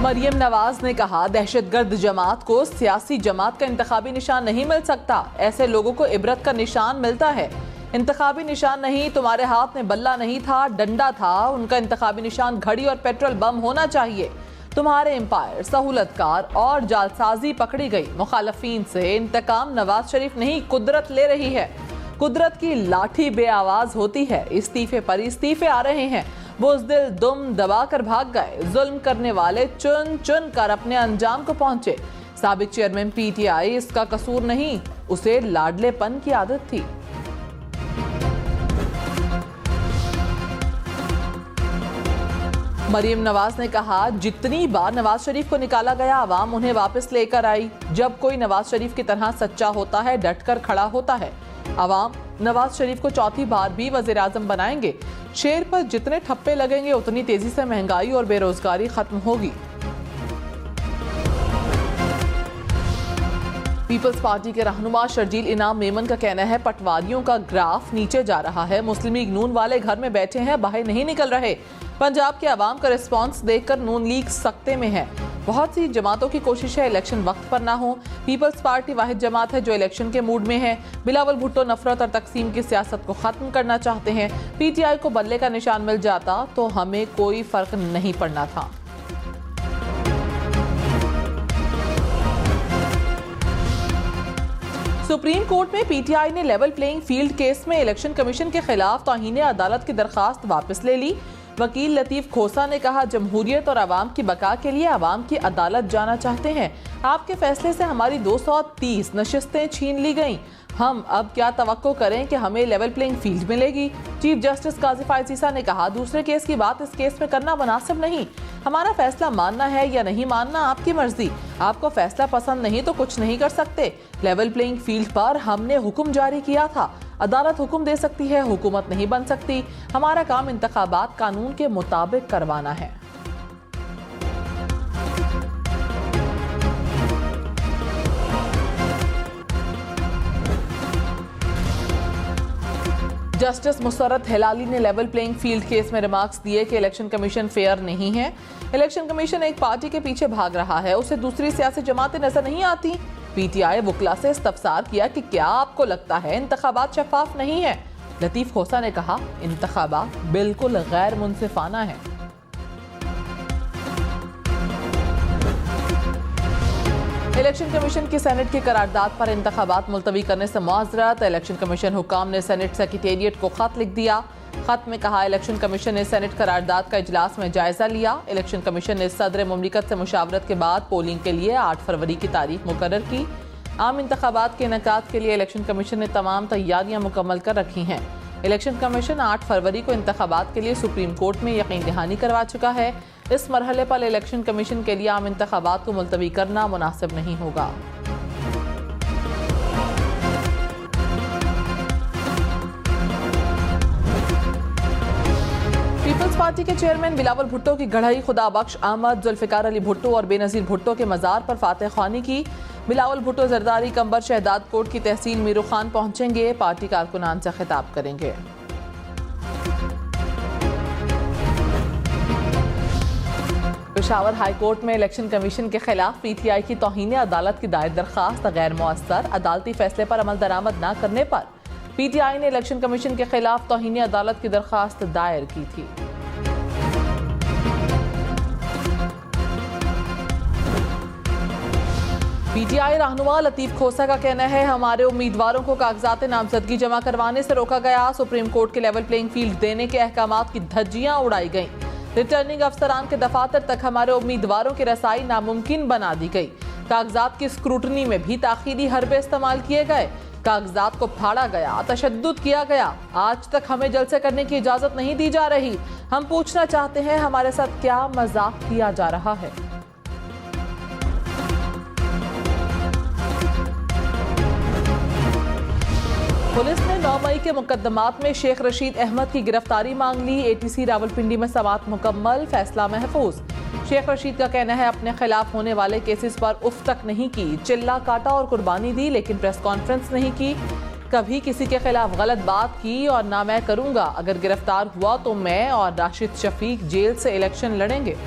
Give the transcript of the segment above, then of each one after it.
मरियम नवाज ने कहा, दहशतगर्द जमात को सियासी जमात का इंतखाबी निशान नहीं मिल सकता। ऐसे लोगों को इबरत का निशान मिलता है। इंतखाबी निशान नहीं, तुम्हारे हाथ में बल्ला नहीं था, डंडा था। उनका इंतखाबी निशान घड़ी और पेट्रोल बम होना चाहिए। तुम्हारे एम्पायर, सहूलतकार और जालसाजी पकड़ी गई। मुखालफीन से इंतकाम नवाज शरीफ नहीं, कुदरत ले रही है। कुदरत की लाठी बेआवाज होती है। इस्तीफे पर इस्तीफे आ रहे हैं। बुज़दिल दुम दबा कर भाग गए। जुल्म करने वाले चुन चुन कर अपने अंजाम को पहुंचे। साबिक चेयरमैन पीटीआई, इसका कसूर नहीं, उसे लाडलेपन की आदत थी। मरियम नवाज ने कहा, जितनी बार नवाज शरीफ को निकाला गया, आवाम उन्हें वापस लेकर आई। जब कोई नवाज शरीफ की तरह सच्चा होता है, डटकर खड़ा होता है, आवाम नवाज शरीफ को चौथी बार भी वज़ीर आज़म बनाएंगे। शेर पर जितने ठप्पे लगेंगे, उतनी तेजी से महंगाई और बेरोजगारी खत्म होगी। पीपल्स पार्टी के रहनुमा शर्जील इनाम मेमन का कहना है, पटवारियों का ग्राफ नीचे जा रहा है। मुस्लिम लीग नून वाले घर में बैठे हैं, बाहर नहीं निकल रहे। पंजाब के अवाम का रिस्पांस देखकर नून लीग सख्ते में है। बहुत सी जमातों की कोशिश है इलेक्शन वक्त पर ना हो। पीपल्स पार्टी वाहिद जमात है जो इलेक्शन के मूड में है। बिलावल भुट्टो नफरत और तकसीम की सियासत को खत्म करना चाहते हैं। पीटीआई को बल्ले का निशान मिल जाता तो हमें कोई फर्क नहीं पड़ना था। सुप्रीम कोर्ट में पीटीआई ने लेवल प्लेइंग फील्ड केस में इलेक्शन कमीशन के खिलाफ तौहीन अदालत की दरखास्त वापस ले ली। वकील लतीफ खोसा ने कहा, जमहूरियत और आवाम की बका के लिए आवाम की अदालत जाना चाहते हैं। आपके फैसले से हमारी 230 नशिस्तें छीन ली गईं। हम अब क्या तवक्को करें कि हमें लेवल प्लेइंग फील्ड मिलेगी। चीफ जस्टिस काजी फायद ईसा ने कहा, दूसरे केस की बात इस केस में करना मुनासिब नहीं। हमारा फैसला मानना है या नहीं मानना आपकी मर्जी। आपको फैसला पसंद नहीं तो कुछ नहीं कर सकते। लेवल प्लेइंग फील्ड पर हमने हुक्म जारी किया था। अदालत हुक्म दे सकती है, हुकूमत नहीं बन सकती। हमारा काम इंतखाबात कानून के मुताबिक करवाना है। जस्टिस मुसर्रत हिलाली ने लेवल प्लेइंग फील्ड केस में रिमार्क्स दिए कि इलेक्शन कमीशन फेयर नहीं है। इलेक्शन कमीशन एक पार्टी के पीछे भाग रहा है, उसे दूसरी सियासी जमातें नजर नहीं आती। पीटीआई वकला से इस्तफसार किया कि क्या आपको लगता है इंतखाबात शफाफ नहीं है। लतीफ खोसा ने कहा, इंतखाबात बिल्कुल गैर मुनसिफाना है। इलेक्शन कमीशन की सेनेट की करारदाद पर इंतखाबात मुलतवी करने से मुआज़रत। इलेक्शन कमीशन हुकाम ने सेनेट सेक्रेटेरिएट को खत लिख दिया। खत में कहा, इलेक्शन कमीशन ने सेनेट करारदाद का इजलास में जायजा लिया। इलेक्शन कमीशन ने सदर मुमलिकत से मुशावरत के बाद पोलिंग के लिए 8 फरवरी की तारीख मुकर्रर की। आम इंतखाबात के इनेकाद के लिए इलेक्शन कमीशन ने तमाम तैयारियां मुकम्मल कर रखी हैं। इलेक्शन कमीशन 8 फरवरी को इंतखाबात के लिए सुप्रीम कोर्ट में यकीन दहानी करवा चुका है। इस मरहले पर इलेक्शन कमीशन के लिए आम इंतखाबात को मुलतवी करना मुनासिब नहीं होगा। पीपल्स पार्टी के चेयरमैन बिलावल भुट्टो की गढ़ई खुदा बख्श अहमद, जुल्फिकार अली भुट्टो और बेनजीर भुट्टो के मज़ार पर फातह ख्वानी की। बिलावल भुट्टो जरदारी कंबर शहदाद कोट की तहसील मीरू खान पहुंचेंगे। पार्टी कारकुनान से खिताब करेंगे। पेशावर हाई कोर्ट में इलेक्शन कमीशन के खिलाफ पीटीआई की तौहीन अदालत की दायर दरखास्त गैर मुअस्सर। अदालती फैसले पर अमल दरामद न करने पर पीटीआई ने इलेक्शन कमीशन के खिलाफ तौहीन अदालत की दरखास्त दायर की थी। पीटीआई रहनुमा लतीफ खोसा का कहना है, हमारे उम्मीदवारों को कागजात नामजदगी जमा करवाने से रोका गया। सुप्रीम कोर्ट के लेवल प्लेइंग फील्ड देने के अहकामात की धज्जियां उड़ाई गईं। रिटर्निंग अफसरान के दफातर तक हमारे उम्मीदवारों की रसाई नामुमकिन बना दी गई। कागजात की स्क्रूटनी में भी ताखीरी हरबे इस्तेमाल किए गए। कागजात को फाड़ा गया, तशद्दुद किया गया। आज तक हमें जलसे करने की इजाजत नहीं दी जा रही। हम पूछना चाहते हैं, हमारे साथ क्या मजाक किया जा रहा है। पुलिस ने 9 मई के मुकदमात में शेख रशीद अहमद की गिरफ्तारी मांग ली। एटीसी रावलपिंडी में समाअत मुकम्मल, फैसला महफूज। शेख रशीद का कहना है, अपने खिलाफ होने वाले केसेस पर उफ तक नहीं की। चिल्ला काटा और कुर्बानी दी, लेकिन प्रेस कॉन्फ्रेंस नहीं की। कभी किसी के खिलाफ गलत बात की और ना मैं करूंगा। अगर गिरफ्तार हुआ तो मैं और राशिद शफीक जेल से इलेक्शन लड़ेंगे।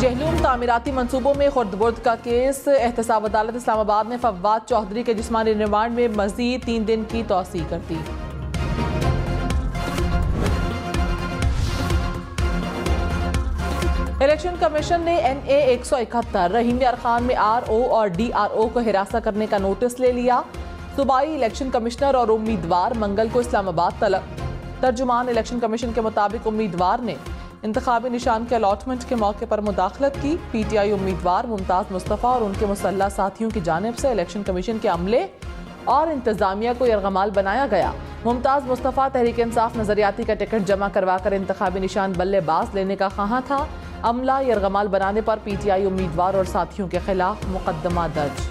जहलूम तामीराती मंसूबों में खुर्द-बुर्द का केस। एहतसाब अदालत इस्लामाबाद ने फवाद चौधरी के जिस्मानी रिमांड में मजीद 3 दिन की तौसीह कर दी। इलेक्शन कमीशन ने NA 171 रहीम यार खान में RO और DRO को हिरासत करने का नोटिस ले लिया। सूबाई इलेक्शन कमिश्नर और उम्मीदवार मंगल को इस्लामाबाद तलब। तर्जुमान इलेक्शन कमीशन के मुताबिक उम्मीदवार ने इंतखाबी निशान के अलॉटमेंट के मौके पर मुदाखलत की। PTI उम्मीदवार मुमताज मुस्तफ़ा और उनके मुसल्लह साथियों की जानिब से इलेक्शन कमीशन के अमले और इंतजामिया को यरगमाल बनाया गया। मुमताज मुस्तफ़ा तहरीक इंसाफ नजरियाती का टिकट जमा करवाकर इंतखाबी निशान बल्लेबाज लेने का ख्वाहां था। अमला यरगमाल बनाने पर PTI उम्मीदवार और साथियों के खिलाफ मुकदमा दर्ज।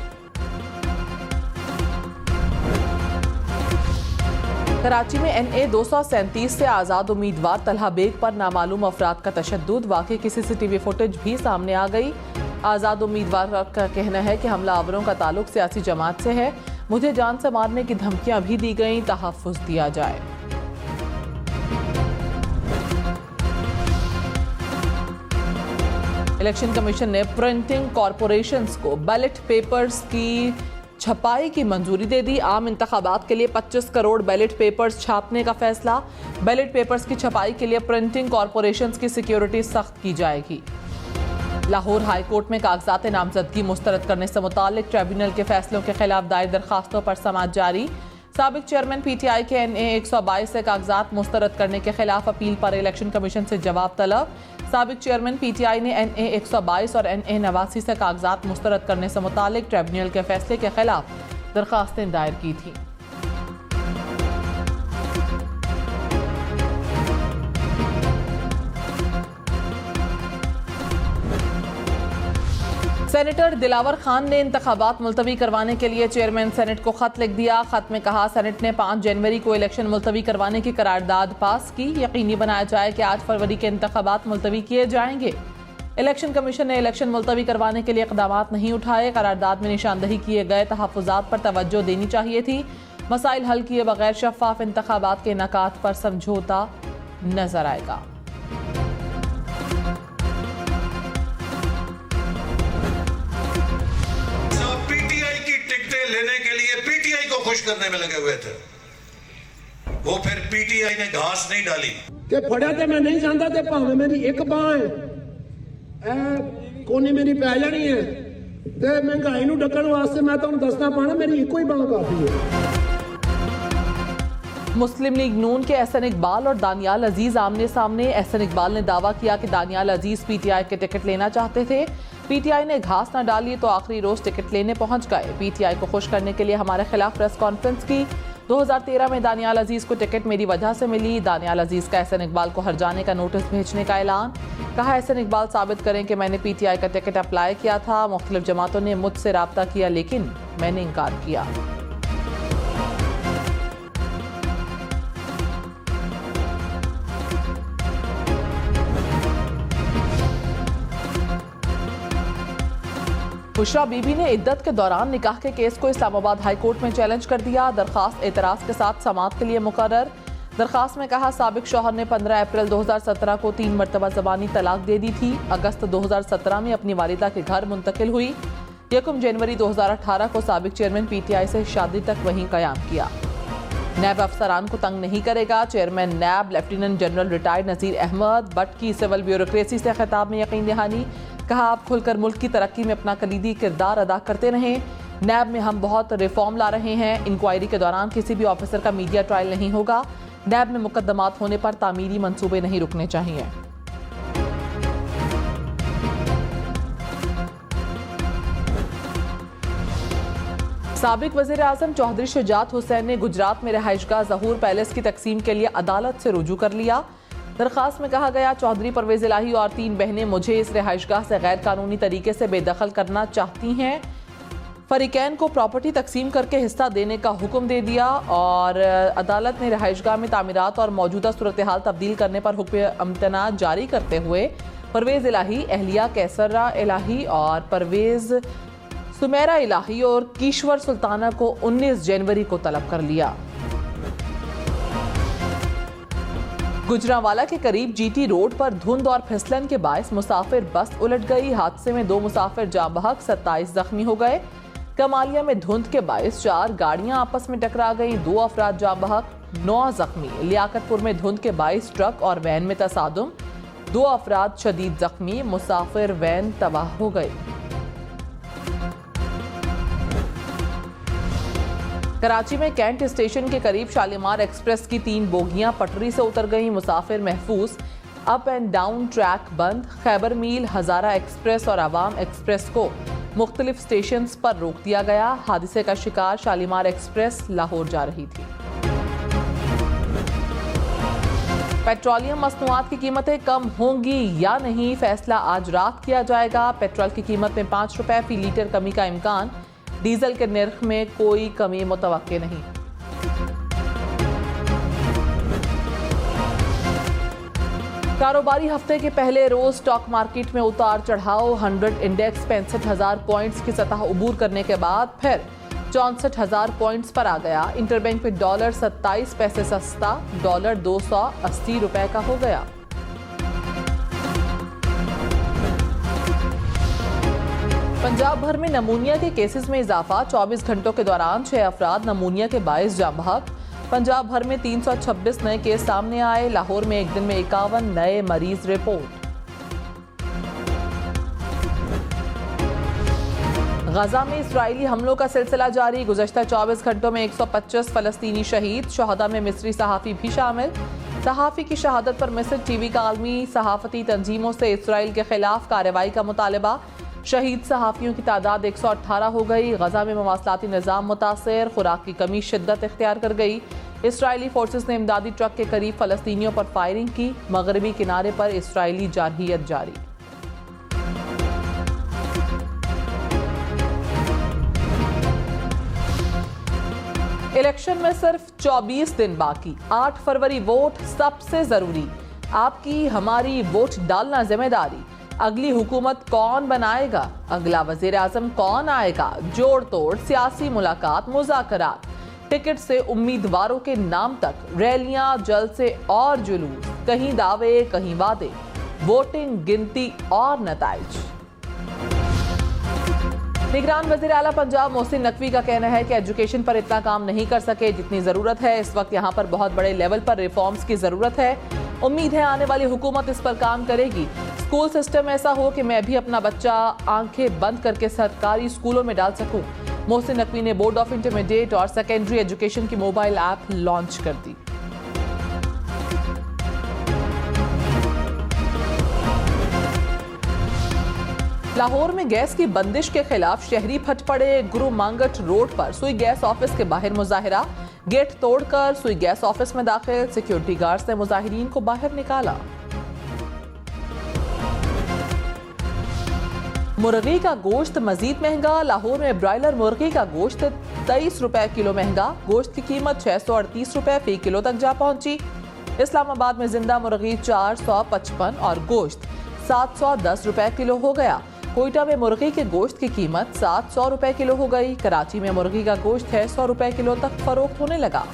कराची में NA 237 से आज़ाद उम्मीदवार तलहा बेग पर नामालूम अफराद का तशद्दुद। वाकई की CCTV फुटेज भी सामने आ गई। आज़ाद उम्मीदवार का कहना है कि हमलावरों का ताल्लुक सियासी जमात से है। मुझे जान से मारने की धमकियां भी दी गईं, तहफ़्फ़ुज़ दिया जाए। इलेक्शन कमीशन ने प्रिंटिंग कॉरपोरेशंस को बैलेट पेपर्स की छपाई की मंजूरी दे दी। आम इंतखाबात के लिए 25 करोड़ बैलेट पेपर्स छापने का फैसला। बैलेट पेपर्स की छपाई के लिए प्रिंटिंग कॉरपोरेशंस की सिक्योरिटी सख्त की जाएगी। लाहौर हाई कोर्ट में कागजात नामजदगी मुस्तरद करने से मुताल्लिक ट्रिब्यूनल के फैसलों के खिलाफ दायर दरखास्तों पर समाअत जारी। साबिक चेयरमैन PTI के NA 122 से कागजात मुस्तरद करने के खिलाफ अपील पर इलेक्शन कमीशन से जवाब तलब। साबिक चेयरमैन PTI ने NA 122 और NA 89 से कागजात मुस्तरद करने से मुताल्लिक ट्रिब्यूनल के फैसले के खिलाफ दरखास्तें दायर की थी। सेनेटर दिलावर खान ने इंतखाबात मुलतवी करवाने के लिए चेयरमैन सेनेट को खत लिख दिया। खत में कहा, सेनेट ने 5 जनवरी को इलेक्शन मुलतवी करवाने की करारदाद पास की। यकीनी बनाया जाए कि 8 फरवरी के इंतखाबात मुलतवी किए जाएंगे। इलेक्शन कमीशन ने इलेक्शन मुलतवी करवाने के लिए इकदाम नहीं उठाए। करारदाद में निशानदही किए गए तहफ़्फ़ुज़ात पर तवज्जो देनी चाहिए थी। मसाइल हल किए बगैर शफ़ाफ इंतखाबात के इनेकात पर समझौता नजर आएगा। लेने के लिए PTI को खुश करने में लगे हुए थे। वो फिर PTI ने घास नहीं डाली कि फड़िया तो मैं नहीं जानता थे, भावे मेरी एक बांह है कोनी मेरी पै जानी है ते महंगाई नूं ढकण वास्ते मैं तुहानूं दसना पाना मेरी इको ही बांह काफी है। मुस्लिम लीग नून के एहसन इकबाल और दानियाल अजीज आमने सामने। एहसन इकबाल ने दावा किया कि दानियाल अजीज PTI के टिकट लेना चाहते थे। PTI ने घास न डाली तो आखिरी रोज टिकट लेने पहुंच गए। PTI को खुश करने के लिए हमारे खिलाफ प्रेस कॉन्फ्रेंस की। 2013 में दानियाल अजीज को टिकट मेरी वजह से मिली। दानियाल अजीज का एहसन इकबाल को हर जाने का नोटिस भेजने का ऐलान। कहा, एहसन इकबाल साबित करें कि मैंने PTI का टिकट अप्लाई किया था। मुख्तलिफ जमातों ने मुझसे राब्ता किया लेकिन मैंने इनकार किया। बुशरा बीबी ने इद्दत के दौरान निकाह के केस को इस्लामाबाद हाई कोर्ट में चैलेंज कर दिया। दरखास्त एतराज के साथ समाअत के लिए मुकर्रर। दरखास्त में कहा, साबिक शौहर ने 15 अप्रैल 2017 को 3 मरतबा ज़बानी तलाक दे दी थी। अगस्त 2017 में अपनी वालिदा के घर मुंतकिल हुई। 1 जनवरी 2018 को साबिक चेयरमैन PTI से शादी तक वहीं कयाम किया। नैब अफसरान को तंग नहीं करेगा। चेयरमैन नैब लेफ्टिनेंट जनरल रिटायर्ड नज़ीर अहमद भट्ट की सिविल ब्यूरोक्रेसी से खिताब में यकीन दहानी। कहा, आप खुलकर मुल्क की तरक्की में अपना कलीदी किरदार अदा करते रहें। नैब में हम बहुत रिफॉर्म ला रहे हैं। इंक्वायरी के दौरान किसी भी ऑफिसर का मीडिया ट्रायल नहीं होगा। नैब में मुकदमात होने पर तामीरी मंसूबे नहीं रुकने चाहिए। साबिक वज़ीर आज़म चौधरी शुजात हुसैन ने गुजरात में रहायशगाह ज़हूर पैलेस की तकसीम के लिए अदालत से रुजू कर लिया। दरखास्त में कहा गया, चौधरी परवेज इलाही और 3 बहनें मुझे इस रहायशगाह से गैर कानूनी तरीके से बेदखल करना चाहती हैं। फरीकैन को प्रॉपर्टी तकसीम करके हिस्सा देने का हुक्म दे दिया और अदालत ने रहायशगाह में तामीरात और मौजूदा सूरत हाल तब्दील करने पर हुक्म इम्तना जारी करते हुए परवेज इलाही, अहलिया कैसरा इलाही और परवेज सुमेरा इलाही और कीश्वर सुल्ताना को 19 जनवरी को तलब कर लिया। गुजरांवाला के करीब जीटी रोड पर धुंध और फिसलन के बायस मुसाफिर बस उलट गई। हादसे में 2 मुसाफिर जाँ बहक, 27 जख्मी हो गए। कमालिया में धुंध के बायस 4 गाड़ियां आपस में टकरा गईं, 2 अफराद जाँ बहक, 9 जख्मी। लियाकतपुर में धुंध के बायस ट्रक और वैन में तसादुम, 2 अफराद शदीद जख्मी, मुसाफिर वैन तबाह हो गई। कराची में कैंट स्टेशन के करीब शालीमार एक्सप्रेस की 3 बोगियां पटरी से उतर गईं, मुसाफिर महफूज। अप एंड डाउन ट्रैक बंद। खैबर मील, हजारा एक्सप्रेस और अवाम एक्सप्रेस को मुख्तलिफ स्टेशन पर रोक दिया गया। हादसे का शिकार शालीमार एक्सप्रेस लाहौर जा रही थी। पेट्रोलियम मसनूआत की कीमतें कम होंगी या नहीं, फैसला आज रात किया जाएगा। पेट्रोल की कीमत में 5 रुपए फी लीटर कमी का इम्कान। डीजल के निर्ख में कोई कमी मुतवक्के नहीं। कारोबारी हफ्ते के पहले रोज स्टॉक मार्केट में उतार चढ़ाव। 100 इंडेक्स 65,000 पॉइंट्स की सतह उबूर करने के बाद फिर 64,000 पॉइंट्स पर आ गया। इंटरबैंक में डॉलर 27 पैसे सस्ता, डॉलर 280 रुपए का हो गया। पंजाब भर में नमूनिया के केसेस में इजाफा। 24 घंटों के दौरान 6 अफराद नमूनिया के बायस जाँ बहक। पंजाब भर में 326 नए केस सामने आए। लाहौर में एक दिन में 51 नए मरीज रिपोर्ट। गजा में इस्राइली हमलों का सिलसिला जारी। गुज़श्ता 24 घंटों में 125 फलस्तीनी शहीद। शहदा में मिस्री सहाफ़ी भी शामिल। सहाफ़ी की शहादत पर मिस्र टीवी का आलमी सहाफ़ती तंजीमों से इसराइल के खिलाफ कार्रवाई का मुतालबा। शहीद सहाफ़ियों की तादाद 118 हो गई। गजा में मवासलाती निज़ाम मुतासर। खुराक की कमी शिद्दत इख्तियार कर गई। इसराइली फोर्सेस ने इमदादी ट्रक के करीब फ़लस्तीनियों पर फायरिंग की। मगरबी किनारे पर इसराइली जारहियत जारी। इलेक्शन में सिर्फ 24 दिन बाकी। 8 फरवरी वोट सबसे जरूरी। आपकी हमारी वोट डालना जिम्मेदारी। अगली हुकूमत कौन बनाएगा, अगला वजीर आजम कौन आएगा, जोड़ तोड़ सियासी मुलाकात, मुज़ाकरात, टिकट से उम्मीदवारों के नाम तक, रैलियां, जलसे और जुलूस, कहीं दावे कहीं वादे, वोटिंग, गिनती और नताइज। निगरान वज़ीर आला पंजाब मोहसिन नकवी का कहना है कि एजुकेशन पर इतना काम नहीं कर सके जितनी जरूरत है। इस वक्त यहाँ पर बहुत बड़े लेवल पर रिफॉर्म्स की जरूरत है। उम्मीद है आने वाली हुकूमत इस पर काम करेगी। स्कूल सिस्टम ऐसा हो कि मैं भी अपना बच्चा आंखें बंद करके सरकारी स्कूलों में डाल सकूं। मोहसिन नकवी ने बोर्ड ऑफ इंटरमीडिएट और सेकेंडरी एजुकेशन की मोबाइल ऐप लॉन्च कर दी। लाहौर में गैस की बंदिश के खिलाफ शहरी फट पड़े। गुरु मांगट रोड पर सुई गैस ऑफिस के बाहर मुजाहिरा। गेट तोड़कर सुई गैस ऑफिस में दाखिल। सिक्योरिटी गार्ड्स ने मुजाहिरीन को बाहर निकाला। मुर्गी का गोश्त मजीद महंगा। लाहौर में ब्रायलर मुर्गी का गोश्त 23 रुपए किलो महंगा। गोश्त की कीमत 638 रुपए फी किलो तक जा पहुंची। इस्लामाबाद में जिंदा मुर्गी 455 और गोश्त 710 रुपए किलो हो गया। कोयटा में मुर्गी के गोश्त की कीमत 700 रुपए किलो हो गई। कराची में मुर्गी का गोश्त 600 रुपए किलो तक फरोख्त होने लगा।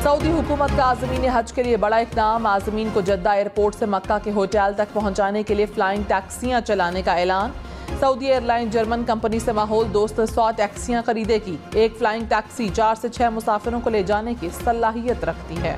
सऊदी हुकूमत का आज़मीन हज के लिए बड़ा इक़दाम। आज़मीन को जद्दा एयरपोर्ट से मक्का के होटल तक पहुंचाने के लिए फ्लाइंग टैक्सियां चलाने का ऐलान। सऊदी एयरलाइन जर्मन कंपनी से माहौल दोस्त 100 टैक्सियां खरीदेगी। एक फ्लाइंग टैक्सी 4 से 6 मुसाफिरों को ले जाने की सलाहियत रखती है।